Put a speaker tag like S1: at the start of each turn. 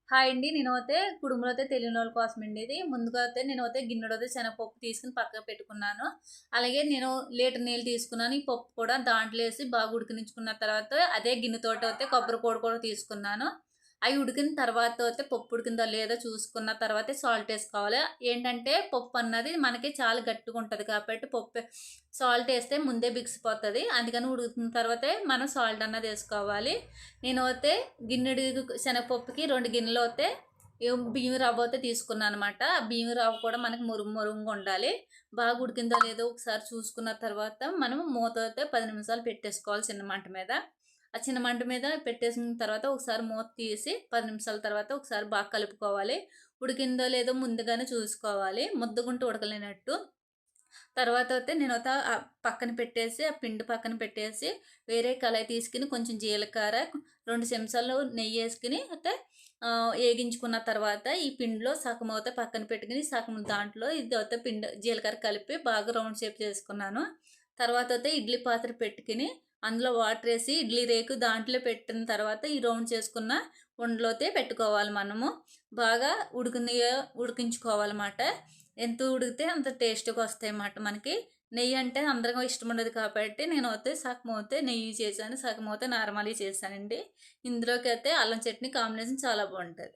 S1: Hi అండి. నేనైతే కుడుములు అయితే తెలియనోళ్ళ కోసమండి ఇది. ముందుగా అయితే నేనైతే గిన్నెడైతే శనగపప్పు తీసుకొని పక్కకు పెట్టుకున్నాను. అలాగే నేను లీటర్ నీళ్ళు తీసుకున్నాను. ఈ పప్పు కూడా దాంట్లో ఏసి బాగా ఉడికించుకున్న తర్వాత అదే గిన్నెతోటైతే కొబ్బరి పొడి కూడా తీసుకున్నాను. అయి ఉడికిన తర్వాత అయితే పప్పు ఉడికిందో లేదో చూసుకున్న తర్వాతే సాల్ట్ ఏసుకోవాలి. ఏంటంటే పప్పు అన్నది మనకి చాలా గట్టిగా ఉంటది కాబట్టి సాల్ట్ ఏస్తే ముందే బిగిసిపోతది. అందుకని ఉడుకుతున్న తర్వాతే మనం సాల్ట్ అన్నది ఏసుకోవాలి. నేనైతే గిన్నెడు శనగపప్పుకి 2 గిన్నెలైతే బియ్యం రవ్వ అయితే తీసుకున్నాననమాట. ఆ బియ్యం రవ్వ కూడా మనకి మురుంగా ఉండాలి. బాగా ఉడికిందో లేదో ఒకసారి చూసుకున్న తర్వాత మనం మూత అయితే 10 నిమిషాలు పెట్టేసుకోవాలి చిన్న మంట మీద. ఆ చిన్న మంట మీద పెట్టేసిన తర్వాత ఒకసారి మూత తీసి 10 నిమిషాల తర్వాత ఒకసారి బాగా కలుపుకోవాలి. ఉడికిందో లేదో ముందుగానే చూసుకోవాలి. ముద్దగుంట ఉడకలేనట్టు. తర్వాత అయితే నేనైతే పక్కన పెట్టేసి ఆ పిండి పక్కన పెట్టేసి వేరే కళాయి తీసుకొని కొంచెం జీలకర్ర 2 చెంచాలు నెయ్యేసుకొని అయితే ఏగించుకున్న తర్వాత ఈ పిండిలో సగం అయితే పక్కన పెట్టుకొని సగం దాంట్లో ఇదైతే జీలకర్ర కలిపి బాగా రౌండ్ షేప్ చేసుకున్నాను. తర్వాత అయితే ఇడ్లీ పాత్ర పెట్టుకొని అందులో వాటర్ వేసి ఇడ్లీ రేకు దాంట్లో పెట్టిన తర్వాత ఈ రౌండ్ చేసుకున్న ఉండలో అయితే పెట్టుకోవాలి మనము. బాగా ఉడికించుకోవాలన్నమాట. ఎంత ఉడికితే అంత టేస్ట్‌గా వస్తాయన్నమాట మనకి. నెయ్యి అంటే అందరికి ఇష్టం ఉండదు కాబట్టి నేనైతే సగం అయితే నెయ్యి చేశాను. సగం అయితే నార్మల్‌గా చేశానండి. ఇందులోకైతే అల్లం చట్నీ కాంబినేషన్ చాలా బావుంటది.